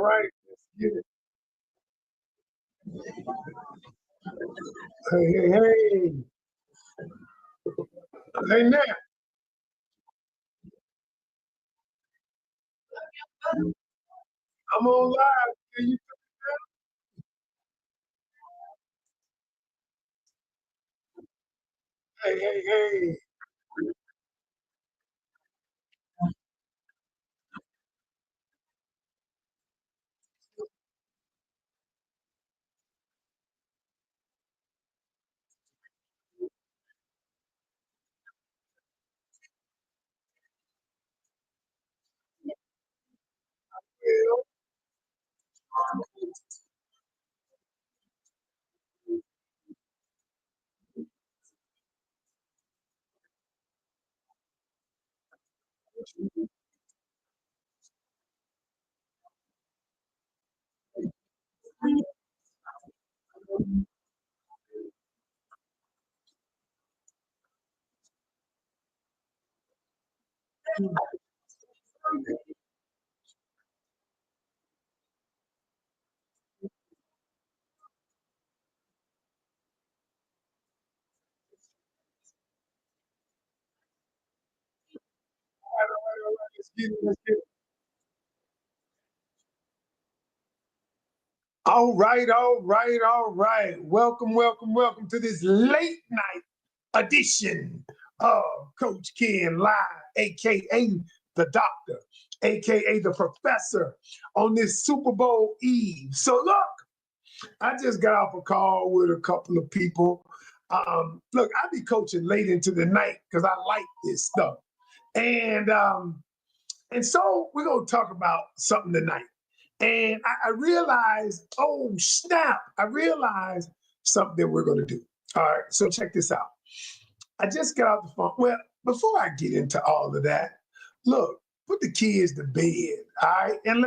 right, let's get it. Hey, hey, hey. Hey, Nat, I'm on live. Can you hey, hey, hey. Well, let's get it, let's get it. All right, all right, all right. Welcome, welcome, welcome to this late night edition of Coach Ken Live, aka the doctor, aka the professor, on this Super Bowl Eve. So look, I just got off a call with a couple of people. Look, I be coaching late into the night because I like this stuff. And um, and so we're gonna talk about something tonight. And I realized, oh snap, I realized something we're gonna do. All right, so check this out. I just got off the phone. Well, before I get into all of that, look, put the kids to bed, all right? And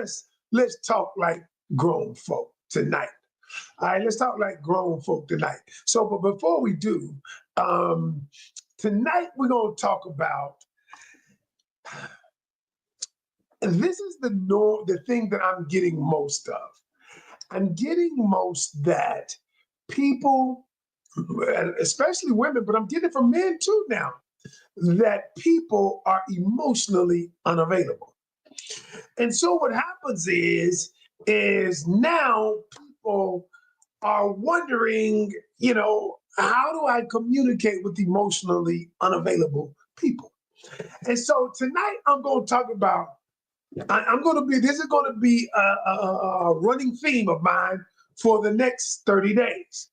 let's talk like grown folk tonight. All right, let's talk like grown folk tonight. So, but before we do, um, tonight we're gonna talk about, and this is the thing that I'm getting most of. I'm getting most that people, especially women, but I'm getting it from men too now, that people are emotionally unavailable. And so what happens is now people are wondering, how do I communicate with emotionally unavailable people? And so tonight I'm going to talk about, I'm going to be, this is going to be a running theme of mine for the next 30 days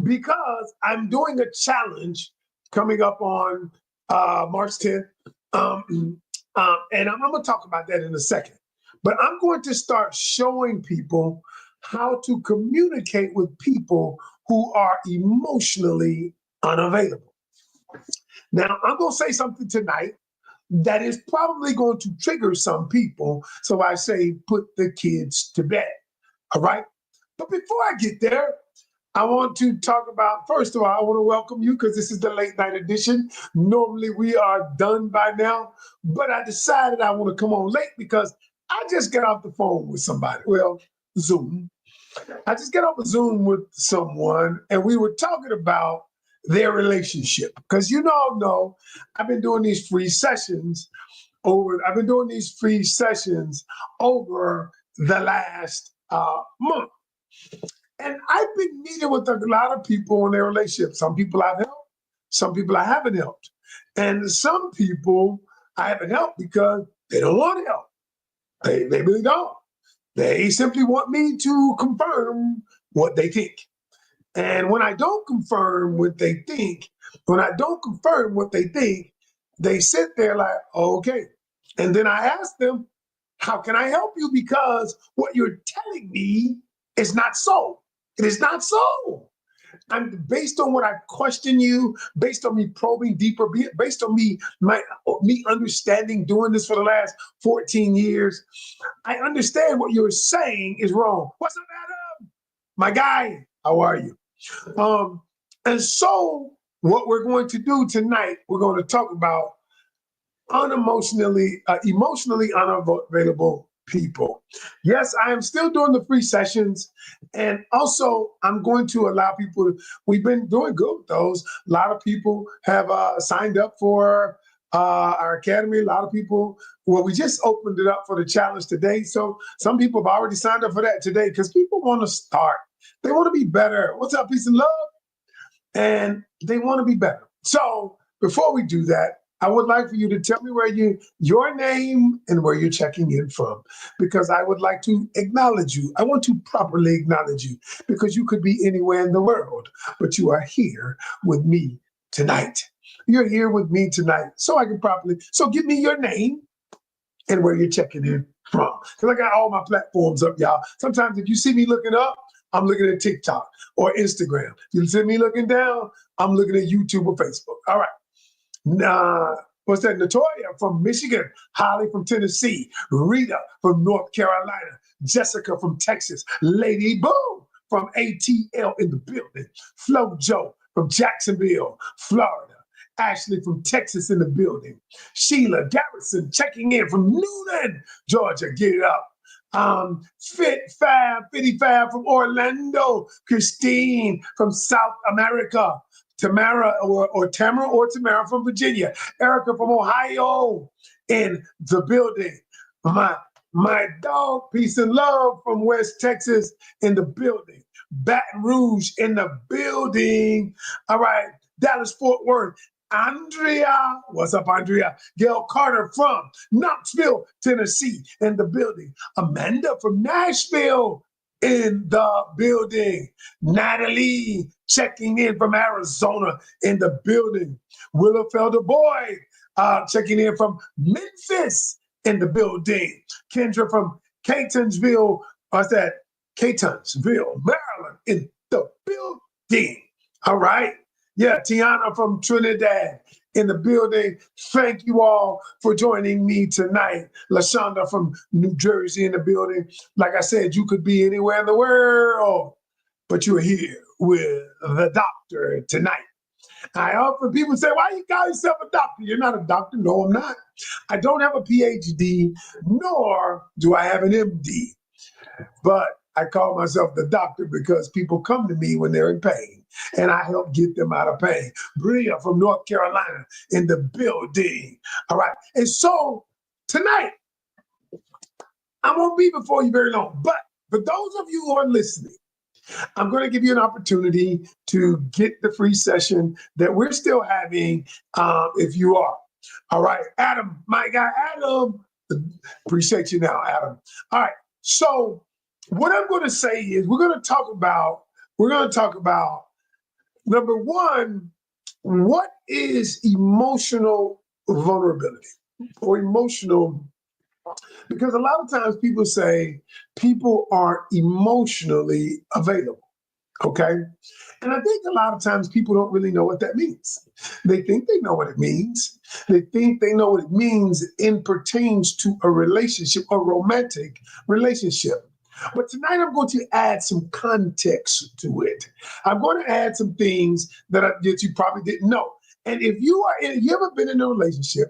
because I'm doing a challenge coming up on March 10th. And I'm going to talk about that in a second. But I'm going to start showing people how to communicate with people who are emotionally unavailable. Now, I'm going to say something tonight that is probably going to trigger some people. So I say, put the kids to bed. All right. But before I get there, I want to talk about, first of all, I want to welcome you because this is the late night edition. Normally we are done by now, but I decided I want to come on late because I just got off the phone with somebody. Well, Zoom. I just got off a Zoom with someone and we were talking about their relationship. Because you all know I've been doing these free sessions I've been doing these free sessions over the last month. And I've been meeting with a lot of people in their relationship. Some people I've helped, some people I haven't helped. And some people I haven't helped because they don't want help. They really don't. They simply want me to confirm what they think. And when I don't confirm what they think, when I don't confirm what they think, they sit there like, okay. And then I ask them, how can I help you? Because what you're telling me is not so. It is not so. I'm based on what I question you, based on me probing deeper, based on me understanding doing this for the last 14 years. I understand what you're saying is wrong. What's up, Adam? My guy, how are you? Um, and so what we're going to do tonight, we're going to talk about emotionally unavailable people. Yes, I am still doing the free sessions. And also, I'm going to allow people, we've been doing good with those. A lot of people have signed up for our academy. A lot of people, well, we just opened it up for the challenge today. So some people have already signed up for that today because people want to start. They want to be better. What's up, peace and love? And they want to be better. So before we do that, I would like for you to tell me your name and where you're checking in from, because I would like to acknowledge you. I want to properly acknowledge you because you could be anywhere in the world, but you are here with me tonight. You're here with me tonight, so I can properly. So give me your name and where you're checking in from, because I got all my platforms up, y'all. Sometimes if you see me looking up, I'm looking at TikTok or Instagram. If you see me looking down, I'm looking at YouTube or Facebook. All right. What's that? Natoya from Michigan, Holly from Tennessee, Rita from North Carolina, Jessica from Texas, Lady Boo from ATL in the building, Flo Joe from Jacksonville, Florida, Ashley from Texas in the building, Sheila Garrison checking in from Newland, Georgia. Get it up. Fit Fab, Fitty Fab from Orlando, Christine from South America, Tamara or Tamara from Virginia, Erica from Ohio in the building. My dog, peace and love from West Texas in the building. Baton Rouge in the building. All right, Dallas Fort Worth. Andrea, what's up, Andrea? Gail Carter from Knoxville, Tennessee, in the building. Amanda from Nashville in the building. Natalie checking in from Arizona in the building. Willa Felder Boy checking in from Memphis in the building. Kendra from Catonsville, what's that? Catonsville, Maryland in the building. All right. Yeah, Tiana from Trinidad in the building. Thank you all for joining me tonight. LaShonda from New Jersey in the building. Like I said, you could be anywhere in the world, but you're here with the doctor tonight. I often people say, why you call yourself a doctor? You're not a doctor. No, I'm not. I don't have a PhD, nor do I have an MD. But I call myself the doctor because people come to me when they're in pain, and I help get them out of pain. Bria from North Carolina in the building. All right. And so tonight, I won't be before you very long. But for those of you who are listening, I'm going to give you an opportunity to get the free session that we're still having if you are. All right. Adam, my guy, Adam. Appreciate you now, Adam. All right. So what I'm going to say is we're going to talk about number one, what is emotional vulnerability or emotional? Because a lot of times people say people are emotionally available. Okay. And I think a lot of times people don't really know what that means. They think they know what it means. They think they know what it means in pertains to a relationship, a romantic relationship. But tonight I'm going to add some context to it. I'm going to add some things that you probably didn't know. And if you ever been in a relationship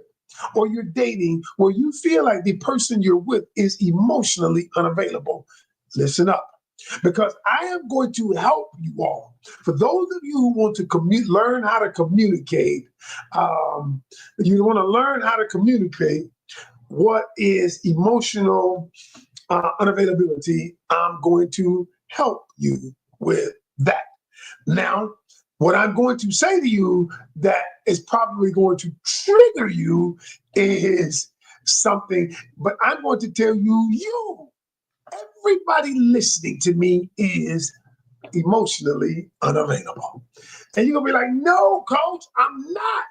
or you're dating where you feel like the person you're with is emotionally unavailable, listen up. Because I am going to help you all. For those of you who want to learn how to communicate, you want to learn how to communicate what is emotional unavailability. I'm going to help you with that. Now, what I'm going to say to you that is probably going to trigger you is something, but I'm going to tell you, everybody listening to me is emotionally unavailable. And you're going to be like, no, coach, I'm not.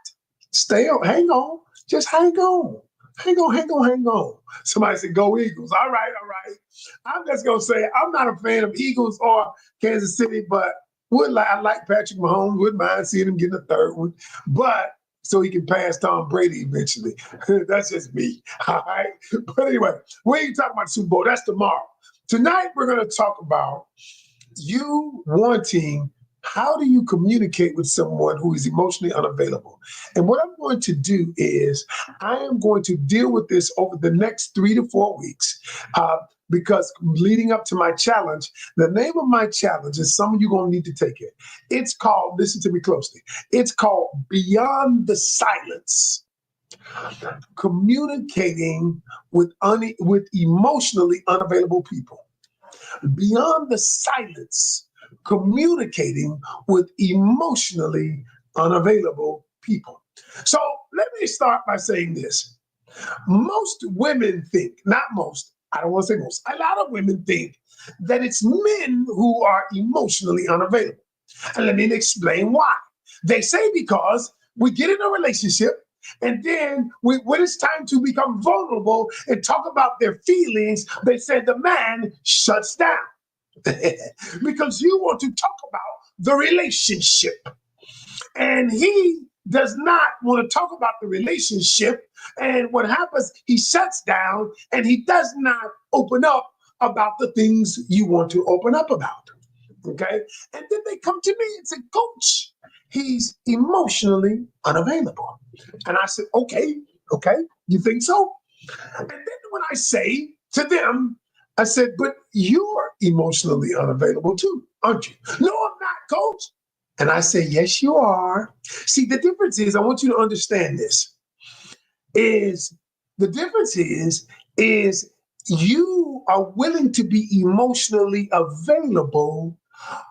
Stay on, hang on, just hang on. Hang on. Somebody said, go Eagles. All right. I'm just going to say, I'm not a fan of Eagles or Kansas City, but I like Patrick Mahomes. Wouldn't mind seeing him getting a third one. But so he can pass Tom Brady eventually. That's just me. All right. But anyway, we ain't talking about Super Bowl. That's tomorrow. Tonight, we're going to talk about you wanting How do you communicate with someone who is emotionally unavailable? And what I'm going to do is I am going to deal with this over the next 3 to 4 weeks. Because leading up to my challenge, the name of my challenge is some of you going to need to take it. It's called, listen to me closely, it's called Beyond the Silence, communicating with emotionally unavailable people. Beyond the silence, communicating with emotionally unavailable people. So let me start by saying this. Most women think, not most, I don't want to say most, a lot of women think that it's men who are emotionally unavailable. And let me explain why. They say because we get in a relationship and then when it's time to become vulnerable and talk about their feelings, they say the man shuts down because you want to talk about the relationship. And he does not want to talk about the relationship. And what happens, he shuts down and he does not open up about the things you want to open up about. Okay. And then they come to me and say, Coach, he's emotionally unavailable. And I said, okay, you think so? And then when I say to them, I said, but you're emotionally unavailable too, aren't you? No, I'm not, Coach. And I say, yes, you are. See, the difference is, I want you to understand this, is the difference is you are willing to be emotionally available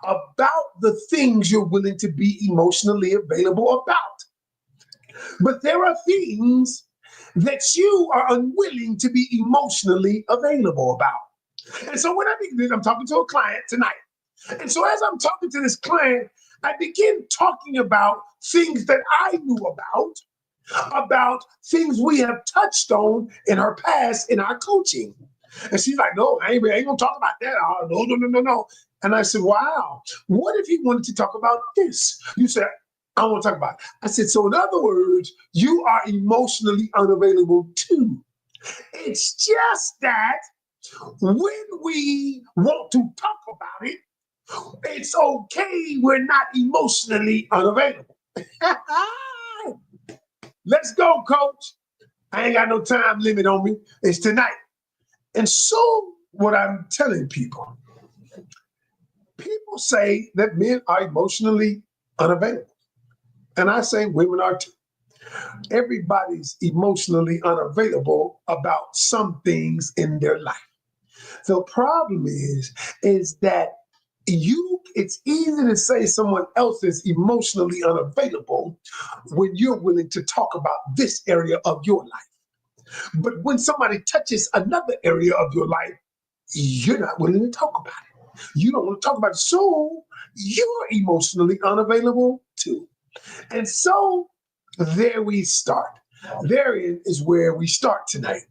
about the things you're willing to be emotionally available about. But there are things that you are unwilling to be emotionally available about. And so when I begin, I'm talking to a client tonight. And so as I'm talking to this client, I begin talking about things that I knew about things we have touched on in her past in our coaching. And she's like, no, I ain't gonna talk about that. Oh, no. And I said, wow, what if you wanted to talk about this? You said, I want to talk about it. I said, so in other words, you are emotionally unavailable too. It's just that when we want to talk about it, it's okay, we're not emotionally unavailable. Let's go, Coach. I ain't got no time limit on me. It's tonight. And so what I'm telling people say that men are emotionally unavailable. And I say women are too. Everybody's emotionally unavailable about some things in their life. The problem is that it's easy to say someone else is emotionally unavailable when you're willing to talk about this area of your life. But when somebody touches another area of your life, you're not willing to talk about it. You don't want to talk about it. So you're emotionally unavailable too. And so there we start. Therein is where we start tonight.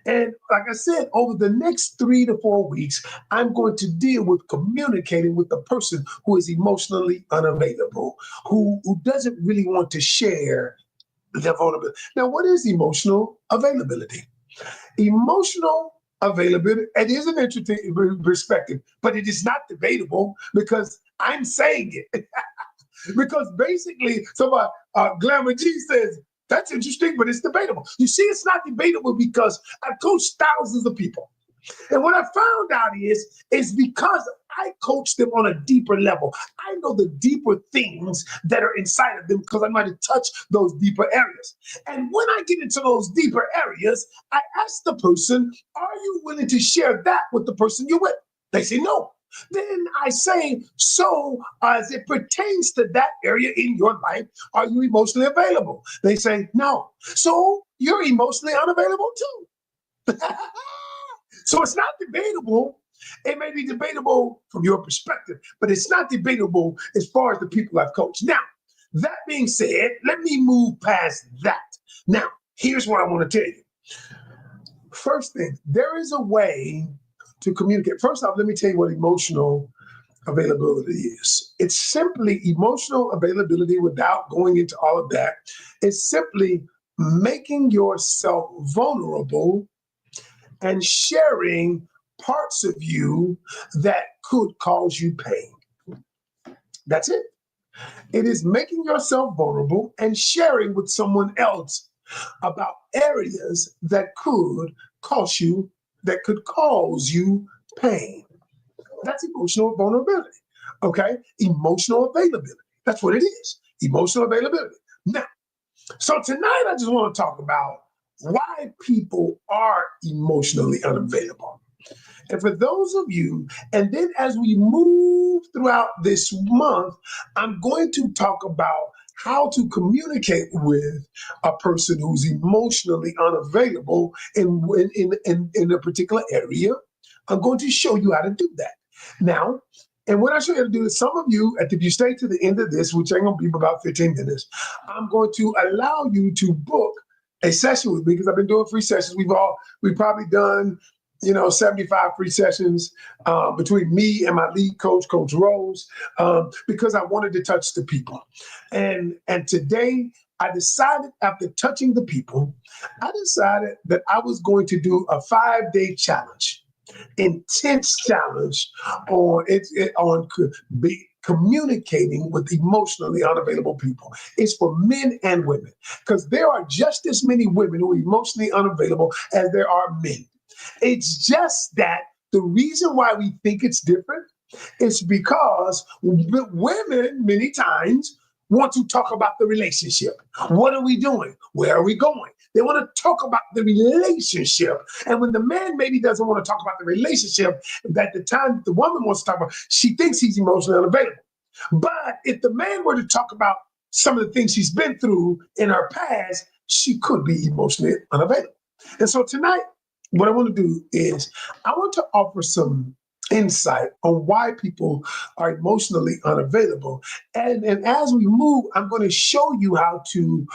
And like I said, over the next 3 to 4 weeks, I'm going to deal with communicating with the person who is emotionally unavailable, who doesn't really want to share their vulnerability. Now, what is emotional availability? Emotional availability, it is an interesting perspective, but it is not debatable because I'm saying it. Because basically, somebody, Glamour G says, that's interesting, but it's debatable. You see, it's not debatable because I've coached thousands of people. And what I found out is because I coach them on a deeper level. I know the deeper things that are inside of them because I might have touched those deeper areas. And when I get into those deeper areas, I ask the person, are you willing to share that with the person you're with? They say no. Then I say, so as it pertains to that area in your life, are you emotionally available? They say no. So you're emotionally unavailable too. So it's not debatable. It may be debatable from your perspective, but it's not debatable as far as the people I've coached. Now, that being said, let me move past that. Now, here's what I want to tell you. First thing, there is a way to communicate. First off, let me tell you what emotional availability is. It's simply emotional availability without going into all of that. It's simply making yourself vulnerable and sharing parts of you that could cause you pain. That's it. It is making yourself vulnerable and sharing with someone else about areas that could cause you pain. That's emotional vulnerability. Okay? Emotional availability. That's what it is. Emotional availability. Now, so tonight I just want to talk about why people are emotionally unavailable. And for those of you, and then as we move throughout this month, I'm going to talk about how to communicate with a person who's emotionally unavailable in a particular area. I'm going to show you how to do that. Now, and when I show you how to do this, some of you, if you stay to the end of this, which ain't gonna be about 15 minutes, I'm going to allow you to book a session with me because I've been doing free sessions. We've probably done 75 free sessions between me and my lead coach, Coach Rose, because I wanted to touch the people. And today I decided, after touching the people, I decided that I was going to do a 5-day challenge, intense challenge on communicating with emotionally unavailable people. It's for men and women because there are just as many women who are emotionally unavailable as there are men. It's just that the reason why we think it's different is because women many times want to talk about the relationship. What are we doing? Where are we going? They want to talk about the relationship. And when the man maybe doesn't want to talk about the relationship, at the time the woman wants to talk about, she thinks he's emotionally unavailable. But if the man were to talk about some of the things she's been through in her past, she could be emotionally unavailable. And so tonight, what I want to do is I want to offer some insight on why people are emotionally unavailable. And as we move, I'm going to show you how to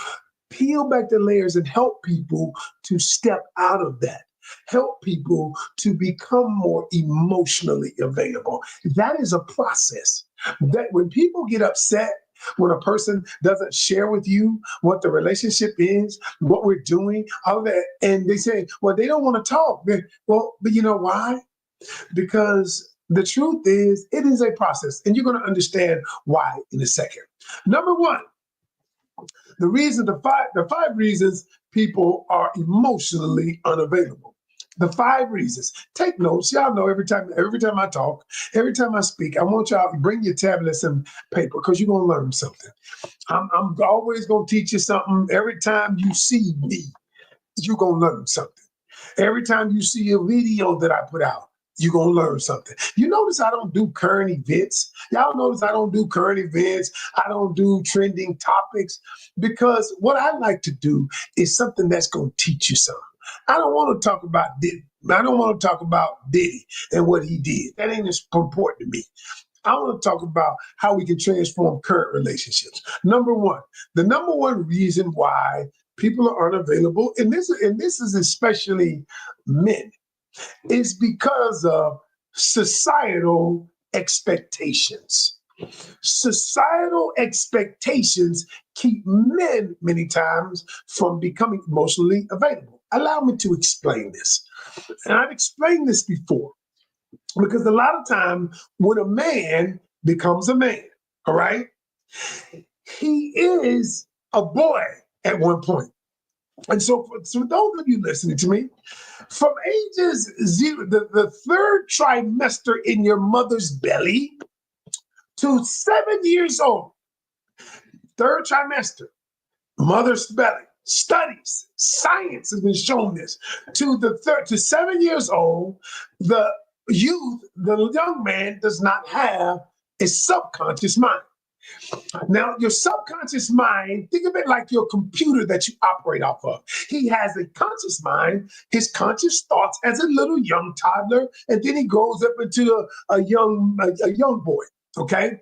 peel back the layers and help people to step out of that. Help people to become more emotionally available. That is a process. That when people get upset, when a person doesn't share with you what the relationship is, what we're doing, all of that, and they say, well, they don't want to talk. Well, but you know why? Because the truth is, it is a process, and you're going to understand why in a second. Number one, the five reasons people are emotionally unavailable. The 5 reasons. Take notes. Y'all know every time I talk, every time I speak, I want y'all to bring your tablets and paper because you're gonna learn something. I'm always gonna teach you something. Every time you see me, you're gonna learn something. Every time you see a video that I put out, you're gonna learn something. You notice I don't do current events. Y'all notice I don't do current events. I don't do trending topics because what I like to do is something that's gonna teach you something. I don't want to talk about Diddy. I don't want to talk about Diddy and what he did. That ain't as important to me. I want to talk about how we can transform current relationships. Number one, the number one reason why people are unavailable, and this is especially men, is because of societal expectations. Societal expectations keep men many times from becoming emotionally available. Allow me to explain this. And I've explained this before because a lot of time when a man becomes a man, all right, he is a boy at one point. And so for those of you listening to me, from ages 0, the third trimester in your mother's belly to 7 years old, third trimester, mother's belly, studies, science has been shown this. To 7 years old, the the young man does not have a subconscious mind. Now, your subconscious mind, think of it like your computer that you operate off of. He has a conscious mind, his conscious thoughts as a little young toddler, and then he grows up into a young boy. Okay,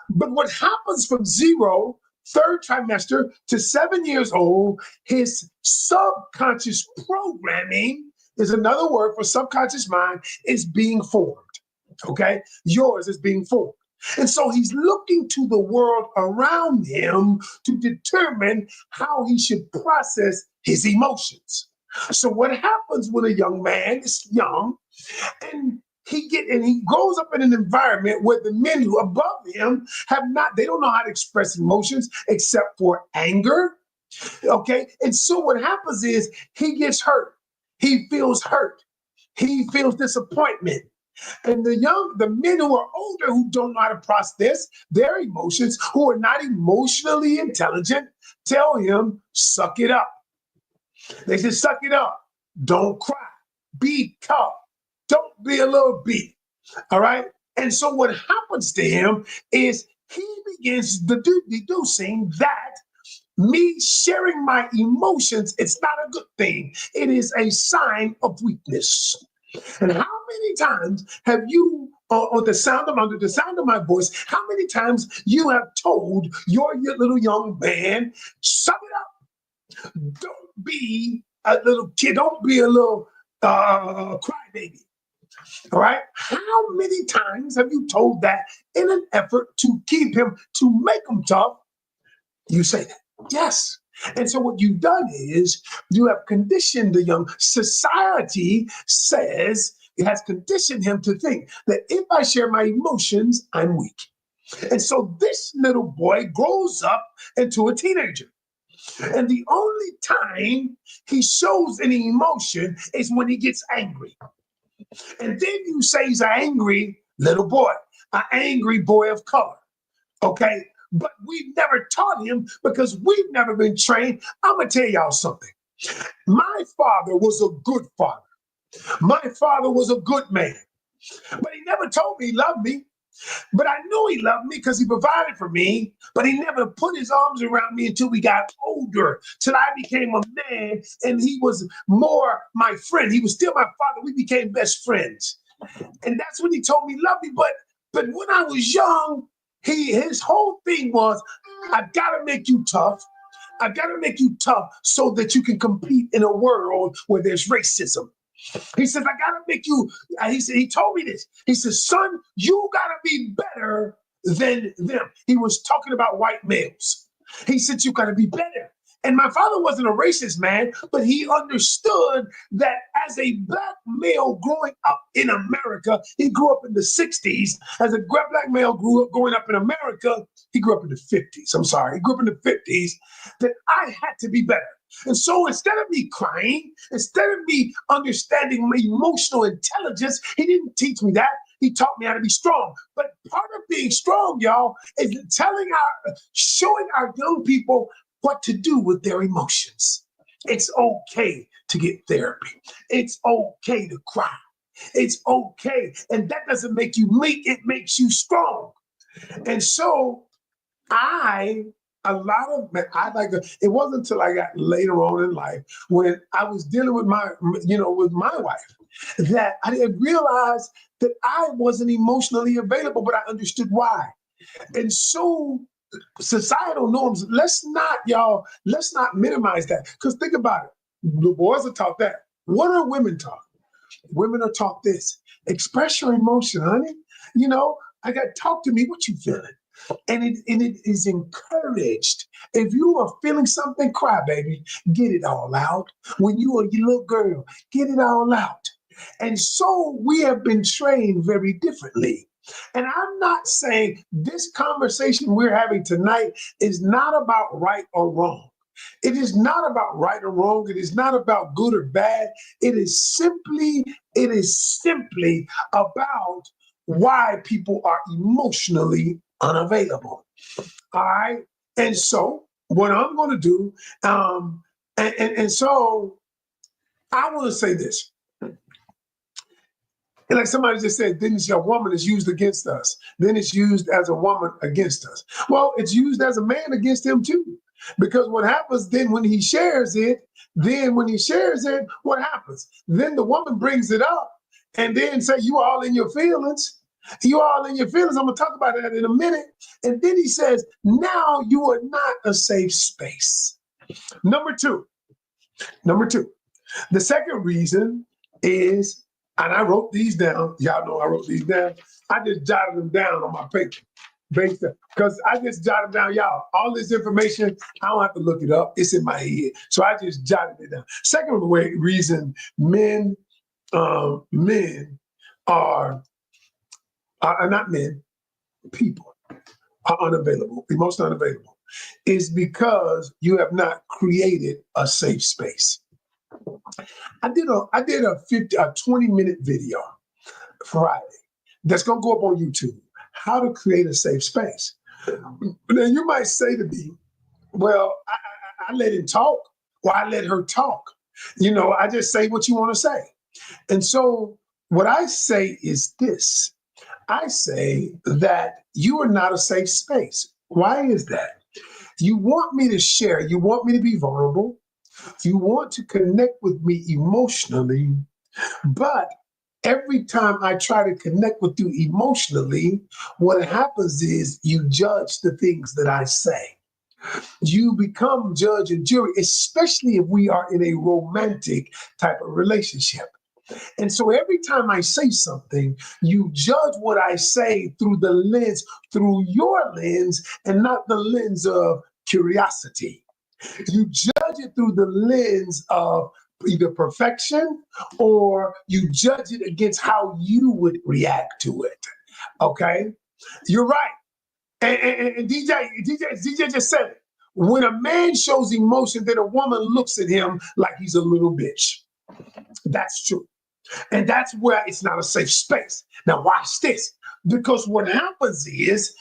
but what happens from third trimester to 7 years old, his subconscious programming is another word for subconscious mind is being formed. Okay, yours is being formed. And so he's looking to the world around him to determine how he should process his emotions. So what happens when a young man is young and he grows up in an environment where the men who above him they don't know how to express emotions except for anger. Okay. And so what happens is he gets hurt. He feels hurt. He feels disappointment. And the men who are older, who don't know how to process their emotions, who are not emotionally intelligent, tell him, suck it up. They say, suck it up. Don't cry. Be tough. Don't be a little beat. All right. And so what happens to him is he begins deducing that me sharing my emotions, it's not a good thing. It is a sign of weakness. And how many times have you, under the sound of my voice, how many times you have told your little young man, suck it up. Don't be a little kid. Don't be a little crybaby. All right. How many times have you told that in an effort to keep him, to make him tough? You say that. Yes. And so what you've done is you have conditioned the young. Society says it has conditioned him to think that if I share my emotions, I'm weak. And so this little boy grows up into a teenager. And the only time he shows any emotion is when he gets angry. And then you say he's an angry little boy, an angry boy of color. Okay. But we've never taught him because we've never been trained. I'm going to tell y'all something. My father was a good father. My father was a good man. But he never told me he loved me. But I knew he loved me because he provided for me. But he never put his arms around me until we got older, till I became a man and he was more my friend. He was still my father. We became best friends. And that's when he told me he loved me. But when I was young, his whole thing was, I've got to make you tough. I've got to make you tough so that you can compete in a world where there's racism. He says, I got to make you, he told me this. He says, son, you got to be better than them. He was talking about white males. He said, you got to be better. And my father wasn't a racist man, but he understood that as a black male growing up in America, he grew up in the 60s. As a black male growing up in America, he grew up in the 50s. I'm sorry, he grew up in the 50s, that I had to be better. And so instead of me crying, instead of me understanding my emotional intelligence, he didn't teach me that. He taught me how to be strong. But part of being strong, y'all, is showing our young people what to do with their emotions. It's okay to get therapy. It's okay to cry. It's okay. And that doesn't make you weak, it makes you strong. And so it wasn't until I got later on in life when I was dealing with with my wife that I didn't realize that I wasn't emotionally available, but I understood why. And so societal norms, let's not minimize that. Because think about it. The boys are taught that. What are women taught? Women are taught this. Express your emotion, honey. I got talk to me. What you feeling? And it is encouraged. If you are feeling something, cry, baby. Get it all out. When you are a little girl, get it all out. And so we have been trained very differently. And I'm not saying this conversation we're having tonight is not about right or wrong. It is not about right or wrong. It is not about good or bad. It is simply about why people are emotionally unavailable. All right. And so what I'm going to do, and so I want to say this. And like somebody just said, then a woman is used against us. Then it's used as a woman against us. Well, it's used as a man against him too. Because what happens then when he shares it, what happens? Then the woman brings it up and then say, you all in your feelings. You all in your feelings. I'm going to talk about that in a minute. And then he says, now you are not a safe space. Number two, the second reason is, and I wrote these down. Y'all know I wrote these down. I just jotted them down on my paper. Because I just jotted down, y'all. All this information, I don't have to look it up. It's in my head. So I just jotted it down. Second reason men are are not men, people are unavailable, emotionally unavailable, is because you have not created a safe space. I did a 20-minute video Friday that's gonna go up on YouTube. How to create a safe space. Now you might say to me, "Well, I let him talk, or I let her talk." I just say what you want to say. And so what I say is this. I say that you are not a safe space. Why is that? You want me to share, you want me to be vulnerable, you want to connect with me emotionally, but every time I try to connect with you emotionally, what happens is you judge the things that I say. You become judge and jury, especially if we are in a romantic type of relationship. And so every time I say something, you judge what I say through your lens, and not the lens of curiosity. You judge it through the lens of either perfection, or you judge it against how you would react to it. Okay? You're right. And DJ just said it. When a man shows emotion, then a woman looks at him like he's a little bitch. That's true. And that's where it's not a safe space. Now watch this. Because what happens is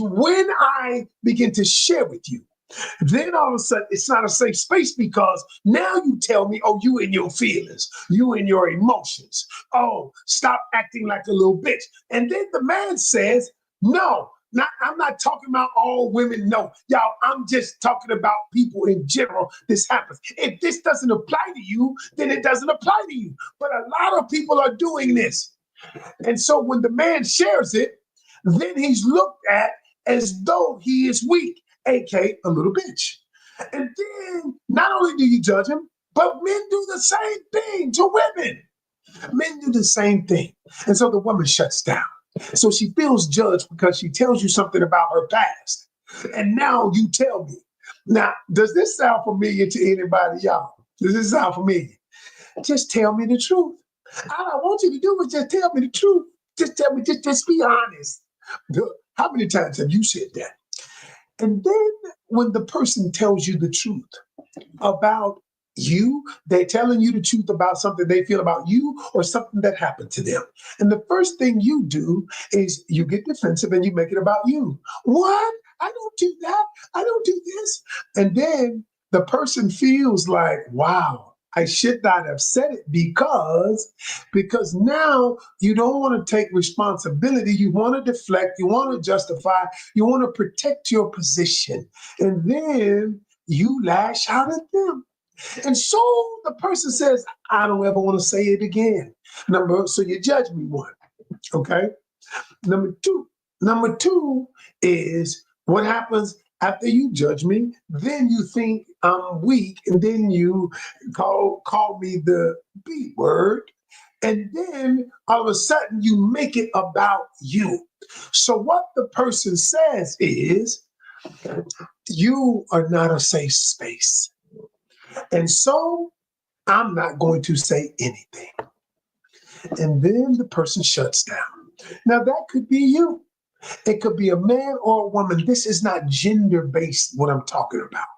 when I begin to share with you, then all of a sudden it's not a safe space, because now you tell me, oh, you in your feelings, you in your emotions. Oh, stop acting like a little bitch. And then the man says, no, I'm not talking about all women. No, y'all, I'm just talking about people in general. This happens. If this doesn't apply to you, then it doesn't apply to you. But a lot of people are doing this. And so when the man shares it, then he's looked at as though he is weak, aka a little bitch. And then not only do you judge him, but men do the same thing to women. Men do the same thing. And so the woman shuts down. So she feels judged because she tells you something about her past. And now you tell me. Now, does this sound familiar to anybody, y'all? Does this sound familiar? Just tell me the truth. All I want you to do is just tell me the truth. Just tell me, just be honest. How many times have you said that? And then when the person tells you the truth about you, they're telling you the truth about something they feel about you or something that happened to them. And the first thing you do is you get defensive and you make it about you. What? I don't do that. I don't do this. And then the person feels like, wow, I should not have said it, because now you don't want to take responsibility. You want to deflect. You want to justify. You want to protect your position. And then you lash out at them. And so the person says, I don't ever want to say it again. So you judge me, one. Okay. Number two is what happens after you judge me. Then you think I'm weak, and then you call me the B word. And then all of a sudden you make it about you. So what the person says is, you are not a safe space. And so I'm not going to say anything. And then the person shuts down. Now that could be you. It could be a man or a woman. This is not gender-based, what I'm talking about.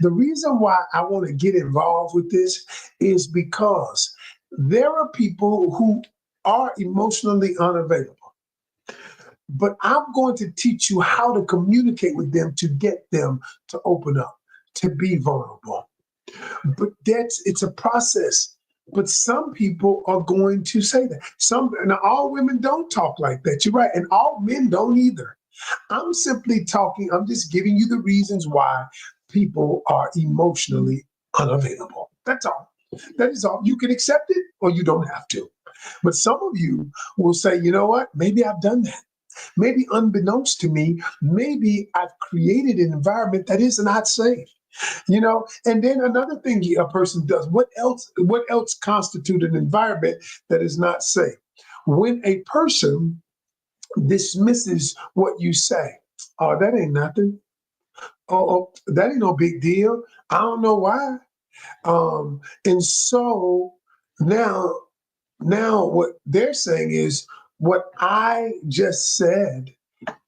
The reason why I want to get involved with this is because there are people who are emotionally unavailable. But I'm going to teach you how to communicate with them to get them to open up, to be vulnerable. But it's a process. But some people are going to say that. Now all women don't talk like that. You're right. And all men don't either. I'm just giving you the reasons why people are emotionally unavailable. That's all. That is all. You can accept it or you don't have to. But some of you will say, you know what? Maybe I've done that. Maybe unbeknownst to me, maybe I've created an environment that is not safe. And then another thing a person does, what else constitutes an environment that is not safe? When a person dismisses what you say. Oh, that ain't nothing. Oh, that ain't no big deal. I don't know why. And so now Now, what they're saying is what I just said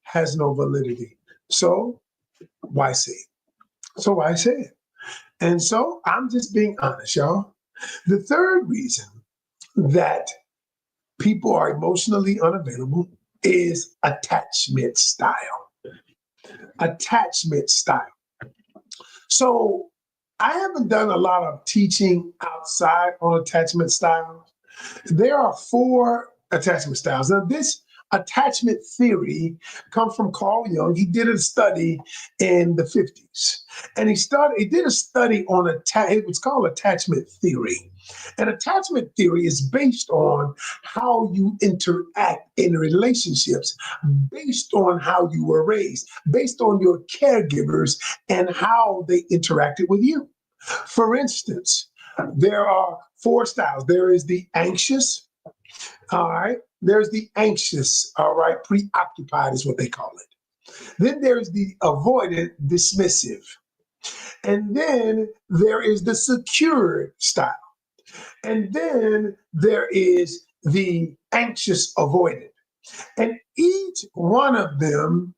has no validity. So why say it? So why say it? And so I'm just being honest, y'all. The third reason that people are emotionally unavailable is attachment style. Attachment style. So I haven't done a lot of teaching outside on attachment styles. There are four attachment styles. Now, this attachment theory comes from Carl Jung. He did a study in the 50s. And he did a study on it was called attachment theory. And attachment theory is based on how you interact in relationships, based on how you were raised, based on your caregivers and how they interacted with you. For instance, there are four styles. There is the anxious, all right. There's the anxious, all right. Preoccupied is what they call it. Then there's the avoidant, dismissive. And then there is the secured style. And then there is the anxious avoidant. And each one of them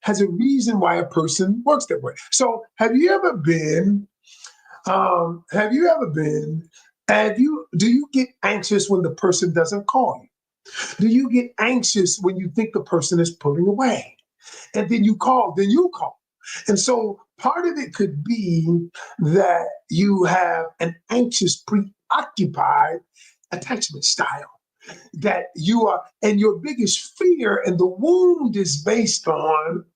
has a reason why a person works that way. So have you ever been do you get anxious when the person doesn't call you? Do you get anxious when you think the person is pulling away? And then you call. And so part of it could be that you have an anxious, preoccupied attachment style that you are, and your biggest fear, and the wound is based on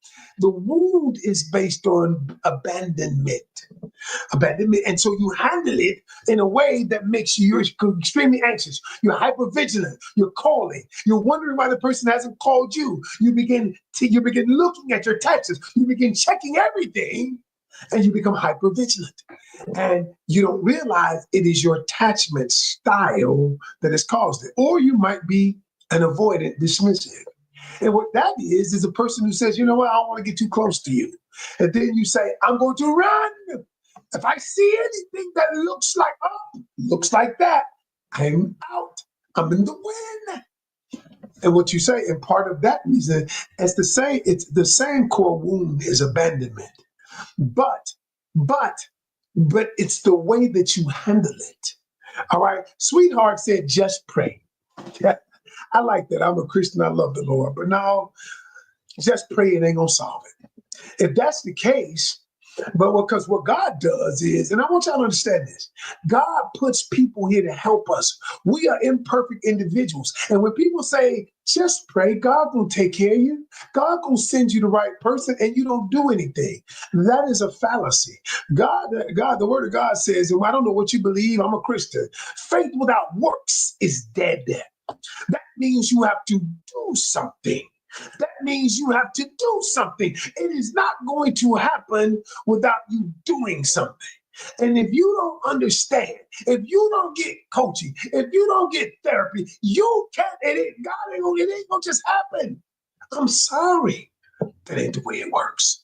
abandonment. And so you handle it in a way that makes you extremely anxious. You're hypervigilant. You're calling. You're wondering why the person hasn't called you. You begin looking at your texts. You begin checking everything, and you become hypervigilant. And you don't realize it is your attachment style that has caused it. Or you might be an avoidant dismissive. And what that is a person who says, you know what, I don't want to get too close to you. And then you say, I'm going to run. If I see anything that looks like that, I'm out. I'm in the wind. And what you say, and part of that reason, it's the same core wound as abandonment. But, but, but it's the way that you handle it. All right. Sweetheart said, just pray. I like that. I'm a Christian. I love the Lord. But no, just pray, it ain't going to solve it. If that's the case, because what God does is, and I want y'all to understand this, God puts people here to help us. We are imperfect individuals. And when people say, just pray, God will take care of you. God will send you the right person and you don't do anything. That is a fallacy. The word of God says, and I don't know what you believe, I'm a Christian. Faith without works is dead. That means you have to do something. That means you have to do something. It is not going to happen without you doing something. And if you don't understand, if you don't get coaching, if you don't get therapy, you can't, it ain't gonna just happen. I'm sorry. That ain't the way it works.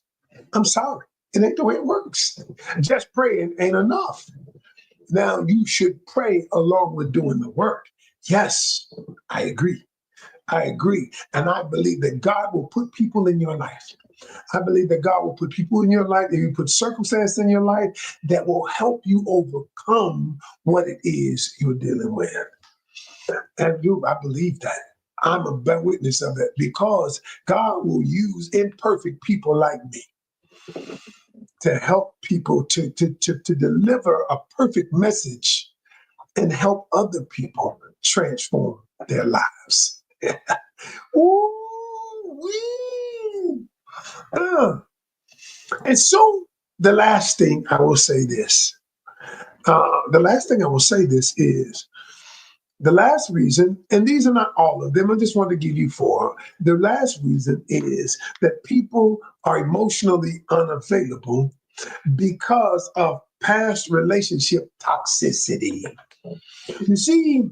I'm sorry. It ain't the way it works. Just praying ain't enough. Now you should pray along with doing the work. Yes, I agree. I agree. And I believe that God will put people in your life. I believe that God will put people in your life, and you put circumstances in your life that will help you overcome what it is you're dealing with. And I believe that. I'm a better witness of that because God will use imperfect people like me to help people to deliver a perfect message and help other people transform their lives. Ooh, wee. And so the last thing I will say this. Is the last reason, and these are not all of them, I just want to give you four. The last reason is that people are emotionally unavailable because of past relationship toxicity. You see,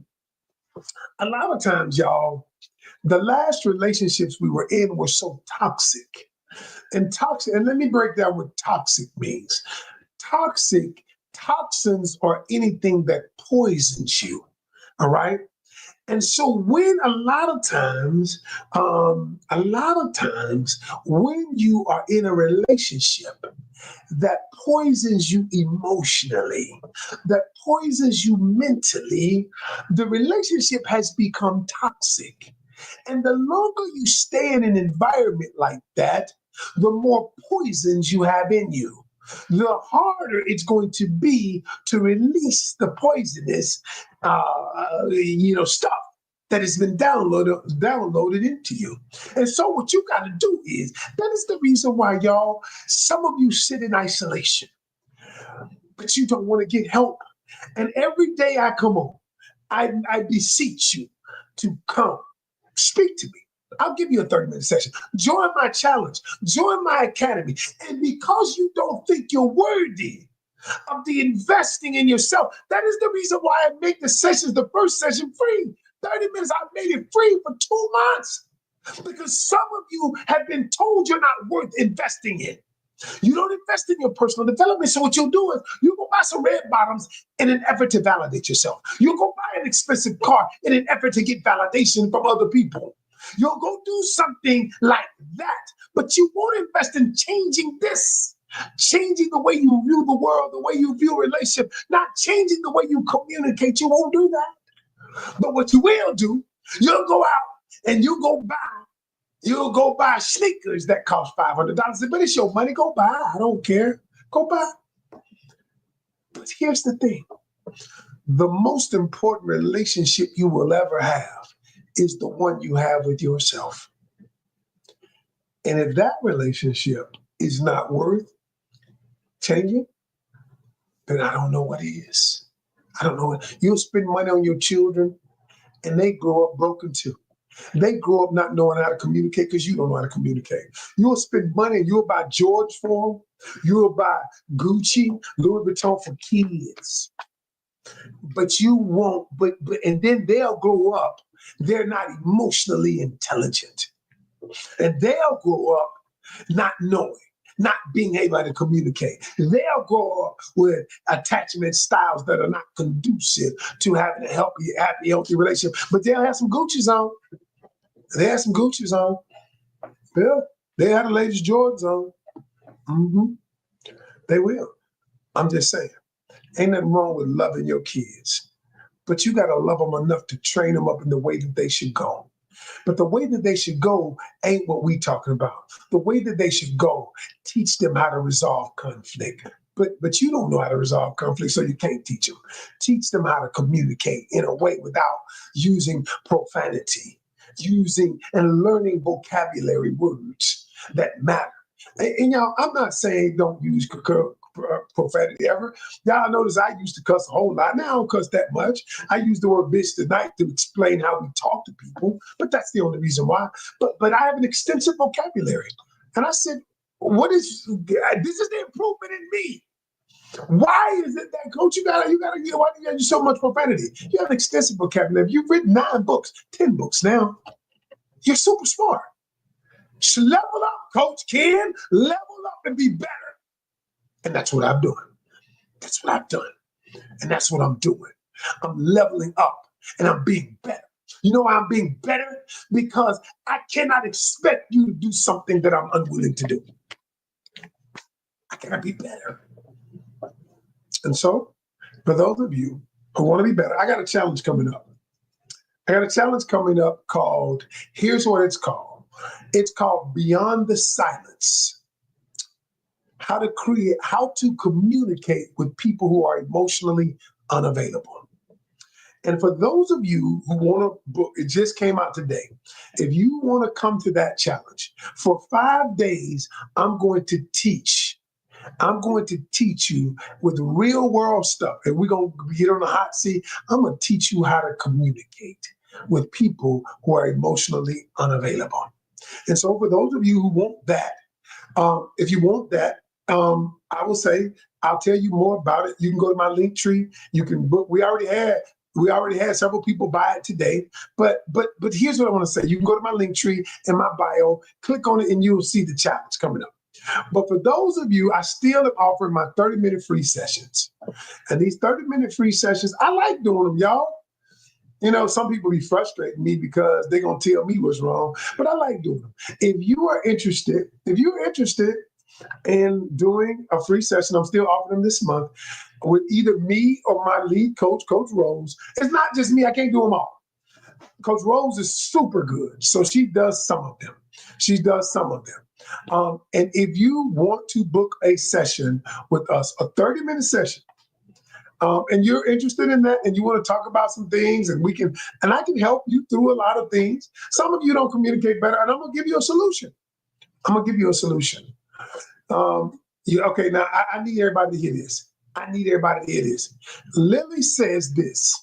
a lot of times, y'all, the last relationships we were in were so toxic. And let me break down what toxic means. Toxic Toxins are anything that poisons you. All right. And so when a lot of times when you are in a relationship that poisons you emotionally, that poisons you mentally, the relationship has become toxic. And the longer you stay in an environment like that, the more poisons you have in you. The harder it's going to be to release the poisonous, stuff that has been downloaded into you. And so, what you got to do is that is the reason why y'all. Some of you sit in isolation, but you don't want to get help. And every day I come on, I beseech you to come. Speak to me. I'll give you a 30-minute session. Join my challenge. Join my academy. And because you don't think you're worthy of the investing in yourself, that is the reason why I make the sessions, the first session, free. 30 minutes, I made it free for 2 months because some of you have been told you're not worth investing in. You don't invest in your personal development. So what you'll do is you go buy some red bottoms in an effort to validate yourself. You'll go buy an expensive car in an effort to get validation from other people. You'll go do something like that, but you won't invest in changing this, changing the way you view the world, the way you view a relationship, not changing the way you communicate. You won't do that. But what you will do, you'll go out and you'll go buy sneakers that cost $500. But it's your money. Go buy. I don't care. Go buy. But here's the thing. The most important relationship you will ever have is the one you have with yourself. And if that relationship is not worth changing, then I don't know what is. I don't know. You'll spend money on your children and they grow up broken too. They grow up not knowing how to communicate because you don't know how to communicate. You'll spend money and you'll buy George for them. You'll buy Gucci, Louis Vuitton for kids. But you won't, and then they'll grow up. They're not emotionally intelligent. And they'll grow up not knowing, not being able to communicate. They'll grow up with attachment styles that are not conducive to having a happy, healthy relationship. But they'll have some Gucci's on. They have some Gucci's on. Yeah, they have the latest Jordans on. Mm-hmm. They will. I'm just saying. Ain't nothing wrong with loving your kids. But you got to love them enough to train them up in the way that they should go. But the way that they should go ain't what we talking about. The way that they should go, teach them how to resolve conflict. But you don't know how to resolve conflict, so you can't teach them. Teach them how to communicate in a way without using profanity, using and learning vocabulary words that matter. And y'all, I'm not saying don't use profanity ever. Y'all notice I used to cuss a whole lot. Now I don't cuss that much. I use the word bitch tonight to explain how we talk to people, but that's the only reason why. But I have an extensive vocabulary. And I said, this is the improvement in me. Why is it that, coach, why do you use so much profanity? You have an extensive vocabulary. You've written 9 books, 10 books now. You're super smart. So level up, Coach Ken. Level up and be better. And that's what I'm doing. That's what I've done. And that's what I'm doing. I'm leveling up and I'm being better. You know why I'm being better? Because I cannot expect you to do something that I'm unwilling to do. I gotta be better. And so, for those of you who want to be better, I got a challenge coming up. Called, here's what it's called. It's called Beyond the Silence. How to communicate with people who are emotionally unavailable. And for those of you who want to book, it just came out today. If you want to come to that challenge, for 5 days, I'm going to teach you with real world stuff. And we're going to get on the hot seat. I'm going to teach you how to communicate with people who are emotionally unavailable. And so for those of you who want that, if you want that, I will say, I'll tell you more about it. You can go to my link tree. You can book. We already had several people buy it today. But here's what I want to say. You can go to my link tree in my bio, click on it, and you'll see the challenge coming up. But for those of you, I still am offering my 30-minute free sessions. And these 30-minute free sessions, I like doing them, y'all. Some people be frustrating me because they're going to tell me what's wrong, but I like doing them. If you're interested in doing a free session, I'm still offering them this month with either me or my lead coach, Coach Rose. It's not just me. I can't do them all. Coach Rose is super good, so she does some of them. And if you want to book a session with us, a 30-minute session, and you're interested in that, and you want to talk about some things, and I can help you through a lot of things. Some of you don't communicate better, and I'm gonna give you a solution. Okay, now I need everybody to hear this. Lily says this.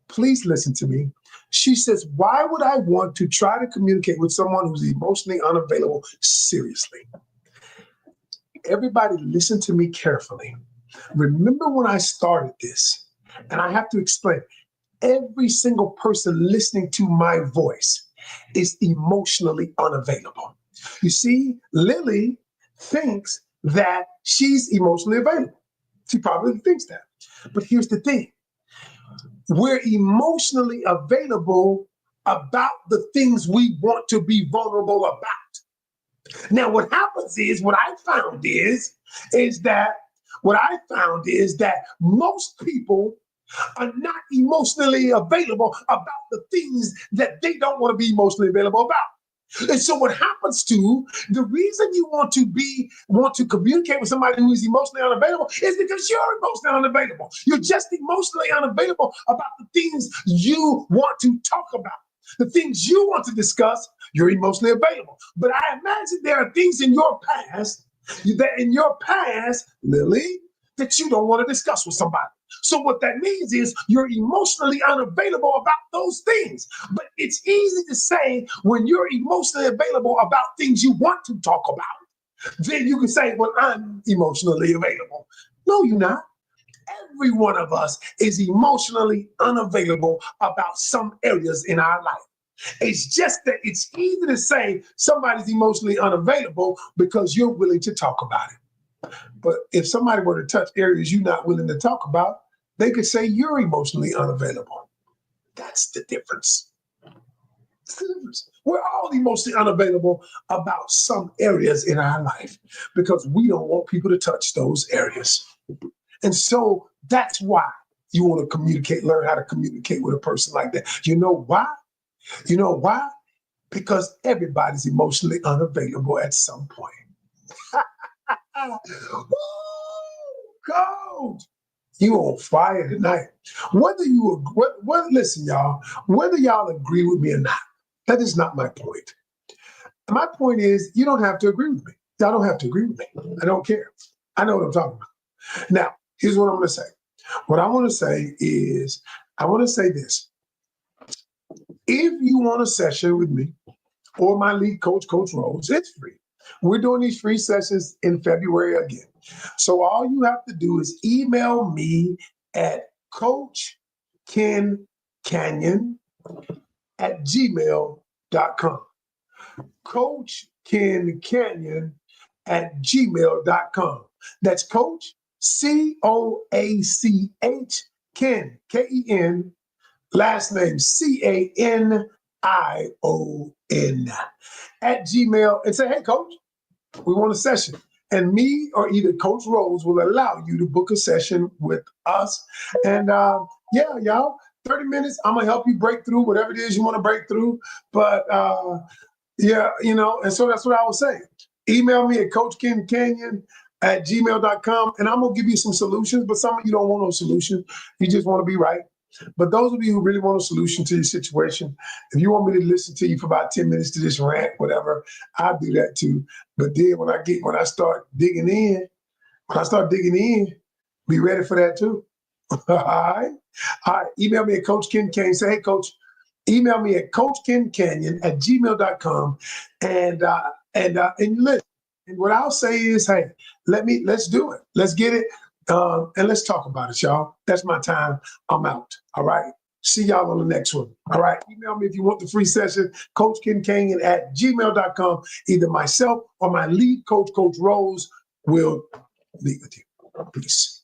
Please listen to me. She says, why would I want to try to communicate with someone who's emotionally unavailable? Seriously. Everybody listen to me carefully. Remember when I started this, and I have to explain, every single person listening to my voice is emotionally unavailable. You see, Lily thinks that she's emotionally available. She probably thinks that. But here's the thing. We're emotionally available about the things we want to be vulnerable about. Now, what happens is, what I found is that most people are not emotionally available about the things that they don't want to be emotionally available about. And so what happens the reason you want to communicate with somebody who is emotionally unavailable is because you're emotionally unavailable. You're just emotionally unavailable about the things you want to talk about. The things you want to discuss, you're emotionally available. But I imagine there are things in your past, Lily, that you don't want to discuss with somebody. So what that means is you're emotionally unavailable about those things. But it's easy to say when you're emotionally available about things you want to talk about, then you can say, well, I'm emotionally available. No, you're not. Every one of us is emotionally unavailable about some areas in our life. It's just that it's easy to say somebody's emotionally unavailable because you're willing to talk about it. But if somebody were to touch areas you're not willing to talk about, they could say you're emotionally unavailable. That's the difference. We're all emotionally unavailable about some areas in our life because we don't want people to touch those areas. And so that's why you want to learn how to communicate with a person like that. You know why? Because everybody's emotionally unavailable at some point. Woo, Coach, you on fire tonight. Listen, y'all, whether y'all agree with me or not, that is not my point. My point is, you don't have to agree with me. Y'all don't have to agree with me. I don't care. I know what I'm talking about. Now, here's what I'm going to say. What I want to say is, I want to say this. If you want a session with me or my lead coach, Coach Rose, it's free. We're doing these free sessions in February again. So all you have to do is email me at coachkencanion@gmail.com. coachkencanion@gmail.com. That's Coach, COACH, Ken, KEN, last name CANION @gmail, and say, hey, Coach, we want a session. And me or either Coach Rose will allow you to book a session with us. And yeah, y'all, 30 minutes, I'm going to help you break through whatever it is you want to break through. But yeah, and so that's what I would say. Email me at coachkencanion@gmail.com, and I'm going to give you some solutions, but some of you don't want no solutions. You just want to be right. But those of you who really want a solution to your situation, if you want me to listen to you for about 10 minutes to just rant, whatever, I'll do that too. But then when I start digging in, be ready for that too. All right. Email me at Coach Ken Canyon. Say, hey, Coach, email me at coachkencanion@gmail.com. And listen. And what I'll say is, hey, let's do it. Let's get it. And let's talk about it, y'all. That's my time. I'm out. All right. See y'all on the next one. All right. Email me if you want the free session, coachkencanion@gmail.com. Either myself or my lead coach, Coach Rose, will meet with you. Peace.